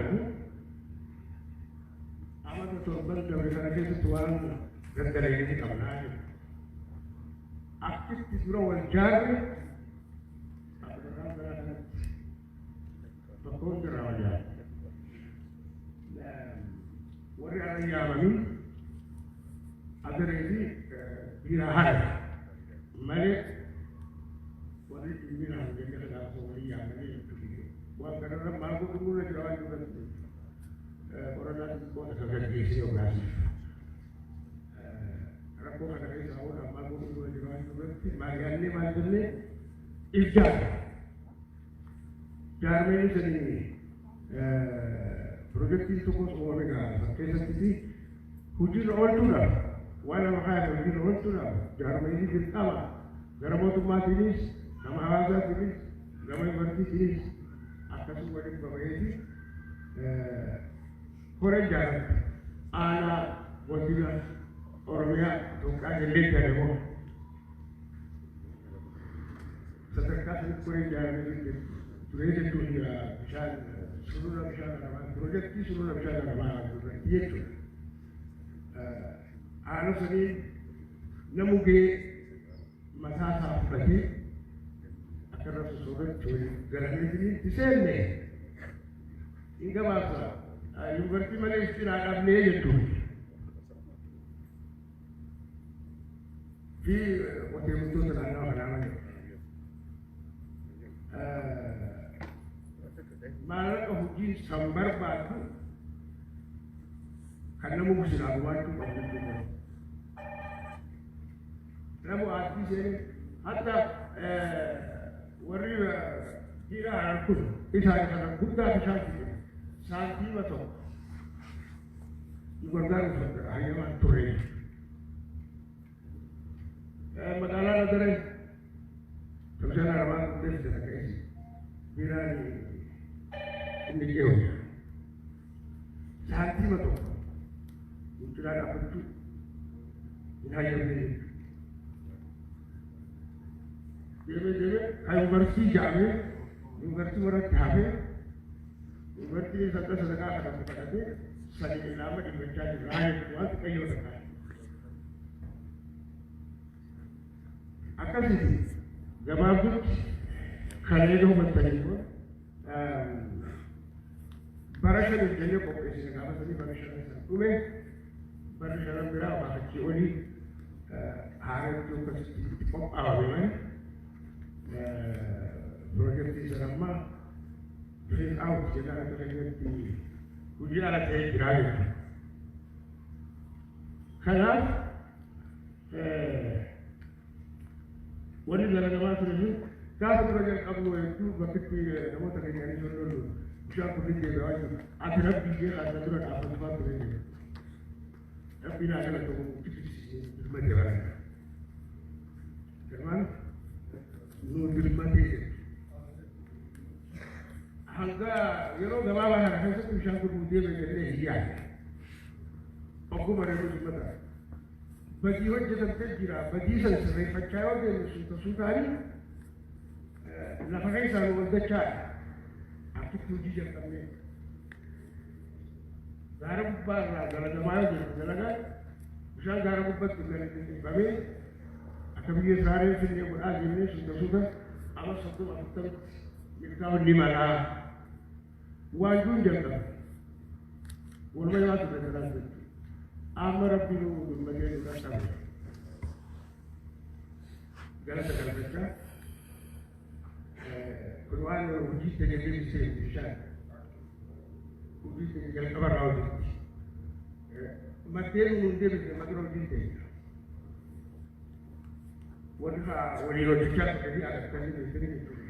jaalatu amata torban dabre kana keessatti waan gaggaraanii qabnaa jiru. Akkitti dura wal jaarre bakkoon irraa wal jaarre. Warri ala yaamanii agaree fi dhiira haadha malee warri dhiiraan jennee gaafa walii yaamanii jechuudha. Waan kanarra maal godhu nurra jira waan duratti koronaa xiqqoo isa gaggeessee ogaasi. Rakkoo kana keessa hawwaadhaan maal godhu nurra jira waan duratti maal jennee ibdaadha. Jaarmeen sanii projektiin tokkos uumame gaafata keessatti hojiirra oolchuudhaaf waan nama kaayame hojiirra oolchuudhaaf jaarmeenii dirqama gara mootummaatiinis nama hawaasaatiinis nama yuunivarsiitiinis akkasuma waliin babayeeti koreen jaaramte aanaa godina Oromiyaa Itoophiyaa jallee jedhamu sadarkaa sanatti koreen jaaramee turee jechuun bishaan sulula bishaan garamaa projektii sulula bishaan garamaa irratti jechuudha. Haala sanii namugee mataa isaa fudhatee akka irra sosoorratti waliin galanii itti seenne hin gabaabsa. Yuunivarsiitii malee ittiin haadhamnee jechuudha. Fi qotee bultoota naannoo kanaa malee. Maallaqa hojii san barbaadu kan nama guddinaa gubaachuu qabu jechuudha. Nama aartii seenee hatta warri dhiira haran kun isaan kana guddaa bishaan fide saantiima tokko nu gargaaruuf hayyamaan ture. Magaalaa Nadaree Kabshaan Aramaan Qulleessa jedha keessi biiraan inni keewwata. Saantiima tokko guddinaa dhaabbachuu hin hayyamne jechuudha. Deemee kan yuunivarsiitii jaamee yuunivarsiitii warratti hafee yuunivarsiitiin sadda sadarkaa kana fudhatee sadii ilaama dhibbachaa jiru jechuudha waan xiqqayyoo takkaa. Akkasitti gabaabdutti kan eega hubattanii immoo bara shanan jennee qopheessine gaafa sanii bara shanan san dhume bara shanan biraa baafachii olii haareetti akkasitti qophaa'ame malee projektii sanammaa phase out jedhaan akka keenyatti hojii ala ta'ee jiraa jechuudha. Kanaaf wanni dalagamaa ture sun gaafa dura jalqabu hedduu bakkitti namoota keenyanii sollollu bishaan kunneen deebi'aa jiru. Ati rabbii jee adda dura dhaabbatufaa ture jedhu. Rabbiin haa galatamu ilma jabaadha. Ilmaan nuu dirmatee jedhu. Hanga yeroo gabaabaa kana keessatti bishaan kun deebi'ee jennee hin yaadne. Ogguma reeru dimmata. Badii hojjetamtee jira. Badii san sirreeffachaa yoo deemnu suutaanii lafa keessaan waldachaadha. Akkitti hojii jalqabnee. Gaara gubbaa irraa dalagamaa yoo jedhu dalagaan bishaan gaara gubbaatti gadi akka biyya Israa'eel finnee godhaa jennee suuta ama 30-40 milikaa ol malaa waanjuun jalqabe. Walumaa nyaatu daldalaa jechuudha. Amma rabbi nu dhummatee nu dhaqqabe. Galata galfachaa kun waan hojii tajaajila bisee bishaan hojii jalqabarraa hojjetti. Maddeen nu deebisne maqaa hojii ta'e. Warri waliin hojjechaa turanii akkasii beekanii jechuudha.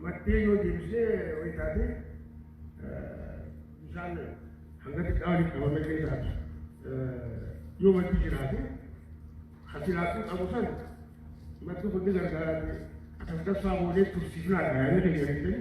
Maddeen yoo deebisee wayii taate bishaan hanga xiqqaa waliin qabame keessaati. Yoo maddi jiraate hasilaatuu qabu san maddi hundi gargaaraati akkasumas saamulee tursiifnaa dhaayanii deeggaranii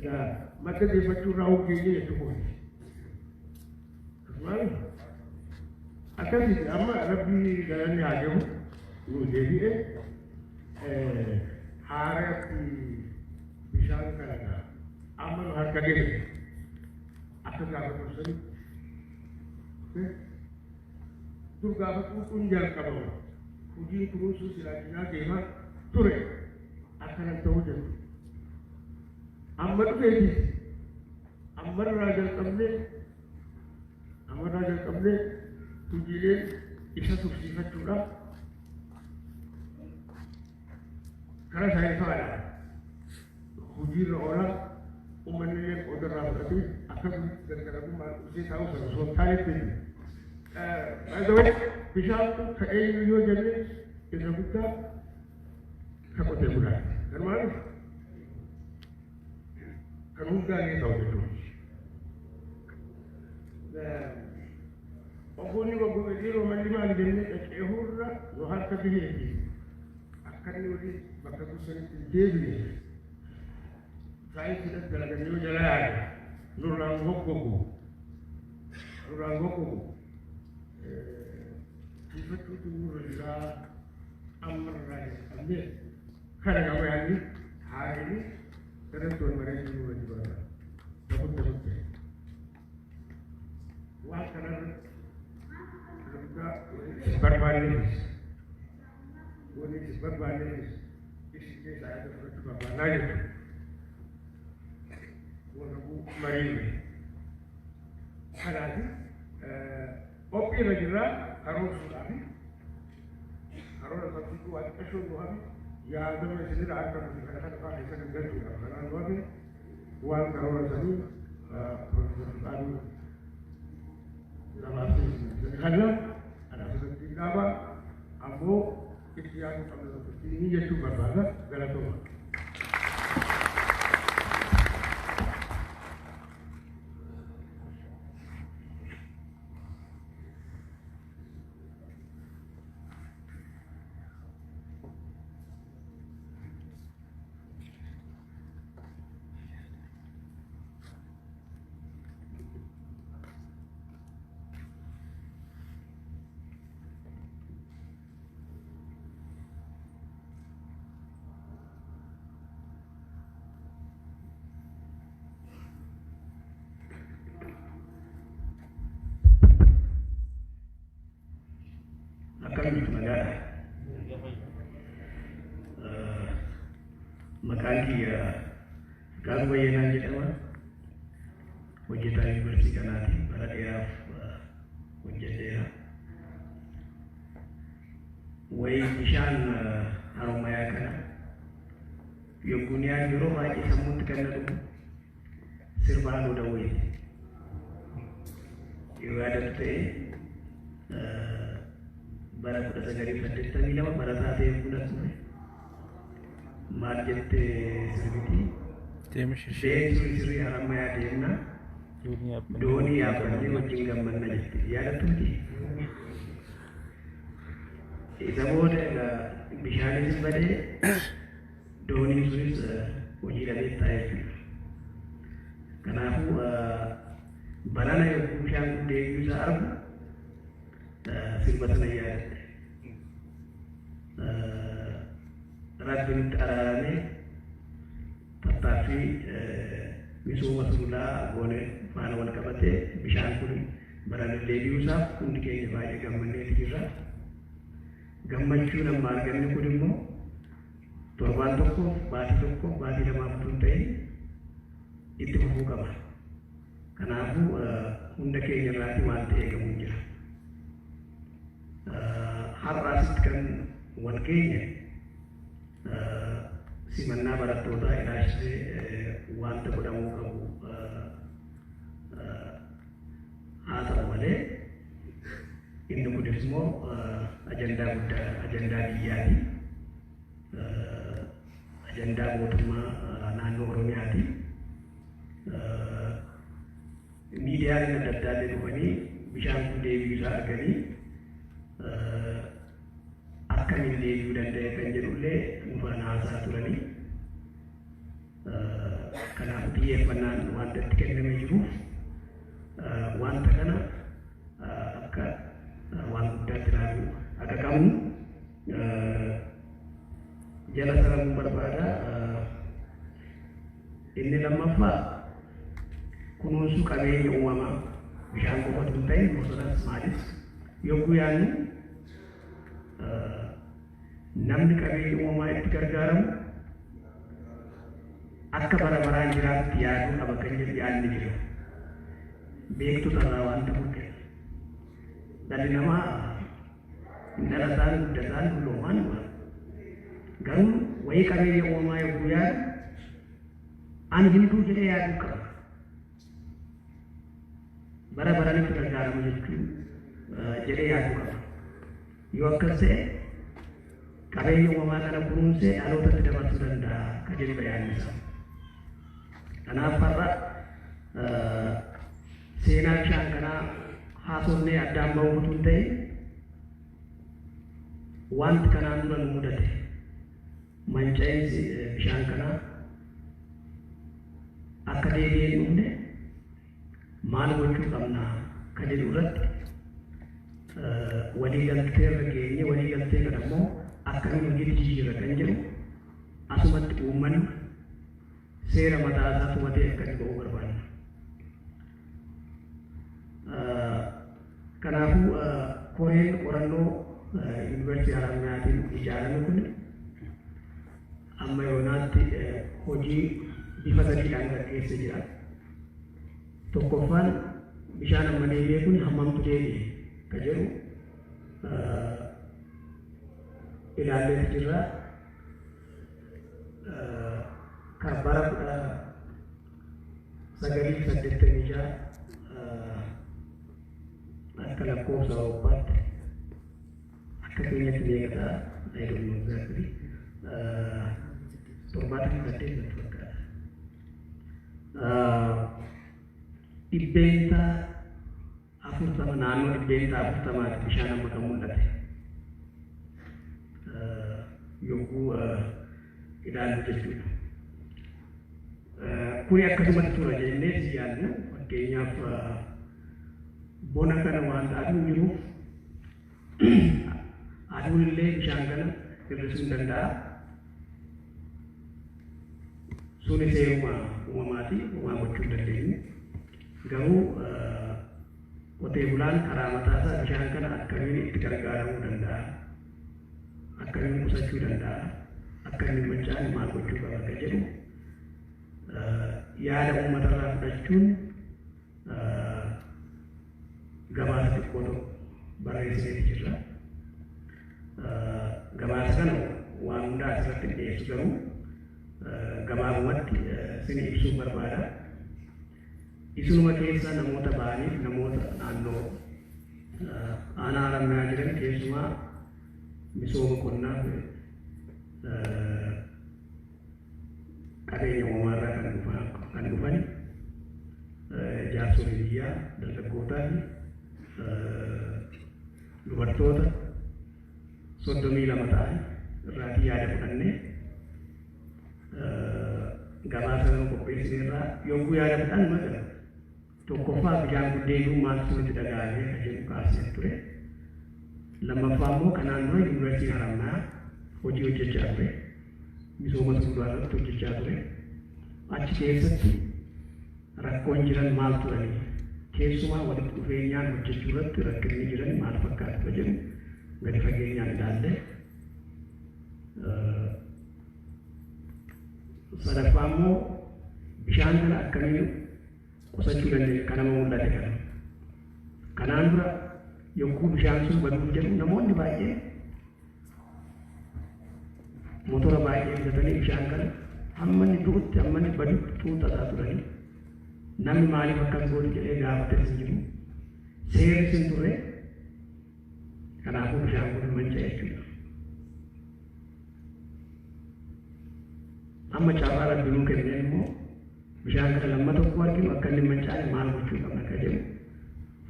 egaa madda deeffachuu irraa hojjeenye jechuudha. Akkasumas akkasitti amma rabbii galanni haa jiru nuu deebi'e haaratti bishaan kana harka ga'e akka gaafa dursanii dur gaafa quuquun jalqabamu hojiin kunuunsuu silaakinaa deemaa ture akkanan ta'uu jedhu amma dhufeeti ammarraa jalqabnee hojiileen isa tursiifachuudhaaf kara saayinsaadha hojiirra oolaa uummanni qoodarraa fudhatee akkasumas gargarummaa dhufee taa'uu sana osoo hin taanetti bishaan kun ka'ee yoo jenne irra guddaa ka qotee bulaati. Garmaani kan hundaan ta'u jechuudha. Obboonni waggoo yeroo malli maali jennee dhaqee hurra yoo harka biheeti akka inni waliin bakka kursanitti deebine saayinsiidhaan dalaganii yoo jala yaade nurraan hoggogu sifachuutu nurra jiraa ammarraa jalqabnee kana gama yaadni haadhini darratti wal bareedu nurra jiraa dabutte waan kanarra barbaadees isin keessaa yaada fudhachuu barbaannaa jechuudha. Warra mariin kanaati qophiirra jirraa karoorsuudhaafi karoora sabsiisuu waan xiqqashoo nuufi yaadama isinirra akka nuti kana fa'aa keessa galchuudhaaf kanaan nuufi waan karoora sanii profeesar Kana asirratti dhaaba ammoo itti yaaduu qabna tokkotti ni jechuu barbaada galatooma. Maqaan kiyya Gaazuu Bayyanaa jedhama. Hojjetaa yuunivarsiitii kanaati. Bara dheeraaf hojjeteera. Wayii bishaan Harommayaa kana yogguun yaadu yeroo baay'ee sammuutti kan na dhufu sirbaan oda wayiiti. Yoo yaadatu ta'e bara 1982 barataa ta'ee fudhatame. Maal jettee sirbiti sirrii Harommayaa deemna doonii yaabbannee wajjin gammanna jette yaadattuuti. Isa booda egaa bishaanis badee dooniin sunis hojii dhabee taa'ee jechuudha. Kanaafuu barana yogguu bishaan kun deebi'uu isaa argu sirba sana yaadatte. Rabbiin araarame tattaaffii misooma sululaa goone faana wal qabatee bishaan kun barana deebi'uusaaf hundi keenya baay'ee gammanneeti jirra. Gammachuun amma arganne kun immoo torbaan tokkoof baatii lamaaf tun ta'e itti fufuu qaba. Kanaafuu hunda keenya irraati waanta eegamu jira. Har'aasitti kan wal keenya simannaa barattootaa ilaalchisee wanta godhamuu qabu haa ta'u malee inni kunis immoo ajandaa guddaadha, ajandaa biyyaati, ajandaa mootummaa naannoo Oromiyaati. Miidiyaaleen adda addaa dhufanii bishaan kun deebi'uu isaa arganii akkamiin deebi'uu danda'e kan jedhullee dhufaan haasaa turanii. Kanaaf xiyyeeffannaan wanta itti kennamee jiruuf wanta kana akka waan guddaatti ilaaluu akka qabnu jala saramuu barbaada. Inni lammaffaa kunuunsuu qabeenya uumamaa bishaan qofatu hin ta'in bosonas maalis yogguu yaadnu namni qabeenya uumamaa itti gargaaramu akka bara baraan jiraatti yaaduu qaba kan jedhu yaadni jira. Beektota irraa waanta mul'atu. Dhalli namaa dhalataan guddataan dulloomaan garuu wayii qabeenya uumamaa yogguu yaadu ani hunduu jedhee yaaduu qaba. Bara baraan itti gargaaramu jechuun jedhee yaaduu qaba. Yoo akkas ta'e qabeenya uumamaa kana kunuunsee dhalootatti dabarsuu danda'a kan jedhudha yaadni isaa. Kanaaf har'a seenaa bishaan kanaa haasofnee addaan ba'uu utuu hin ta'in wanti kanaan dura nu mudate manca'insi bishaan kanaa akka deebi'ee hin dhufne maal gochuu qabna kan jedhu irratti waliigaltee irra geenye waliigaltee kana immoo akkamiin hojii jijjiirra kan jedhu asumatti uummanni seera mataa isaa tumatee akkatti ba'uu barbaada. Kanaafuu koreen qorannoo yuunivarsiitii Harammayaatiin ijaarame kun amma yoonaatti hojii bifa sadiidhaan gaggeessee jira. Tokkoffaan bishaan amma deebi'ee kun hammamtu deebi'e kan jedhu ilaallee jirra. Kan bara 1986 akka lakkoofsa Awurooppaatti akka keenyatti beekataa I don't know exactly 78 fakkaata. Dhibbeenta 40 naannoo dhibbeenta 40 bishaan amma kan mul'ate yogguu ilaallu jechuudha. Kuni akkasumatti tura jennee si yaadnu fakkeenyaaf bona kana waan aduun jiruuf aduun illee bishaan kana hir'isuu hin danda'a. Suni seeruma uumamaati uumaa gochuu hin dandeenyu. Garuu qotee bulaan karaa mataa isaa bishaan kana akkamiin itti gargaaramuu danda'a, akkamiin qusachuu danda'a, akkamiin mancaan maal gochuu qaba akka jedhu yaada uummatarraa fudhachuun gabaasa xiqqoo tokko barreessineeti jirra. Gabaasa kana waan hundaa asirratti dhiyeessu garuu gabaabumatti isin ibsuu barbaada. Isinuma keessa namoota ba'aniif namoota naannoo aanaa Harammayaa jiran keessumaa misooma qonnaaf qabeenya uumamaarraa kan dhufan jaarsolii biyyaa, dargaggootaa fi dubartoota 32 ta'an irraatii yaada fudhannee gabaasa nama qopheessineerraa yogguu yaada fudhan maqaa tokkoffaa bishaan guddeeyyuu maaltu itti dhaga'amee kan jedhu kaasnee ture. Lammaffaa immoo kanaan dura yuunivarsiitii Harammayaa hojii hojjechaa ture. Misooma tuullaa irratti hojjechaa ture. Achi keessatti rakkoon jiran maal turanii keessumaa walitti dhufeenyaan hojjechuu irratti rakkinni jiran maal fakkaatu jedhu gadi fageenyaan ilaalle. Sadaffaa immoo bishaan kana akkamiin qusachuu dandeenya kan nama mul'ate kana. Kanaan dura yogguu bishaan sun baduuf jedhu namoonni baay'ee motora baay'ee bitatanii bishaan kana hamma inni du'utti hamma inni badutti tuutataa turanii namni maaliif akkas gootu jedhee gaafates hin jiru. Seerris hin turre. Kanaafuu bishaan kun manca'e jechuudha. Amma carraa rabbinuu kennee immoo bishaan kana lamma tokko arginu akka inni manca'e maal gochuu qabna akka jedhu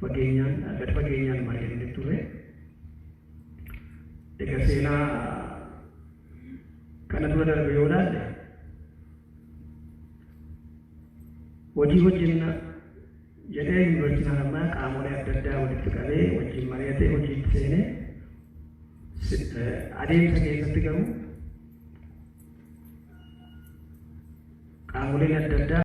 fageenyaan gadi fageenyaan mari'annee turre. Egaa seenaa kana dura darbe yoo ilaalle hojii hojjenna jedhee yuunivarsiitiin Harammayaa qaamolee adda addaa walitti qabee wajjin mari'atee hojiitti seenee adeemsa keessatti garuu qaamoleen adda addaa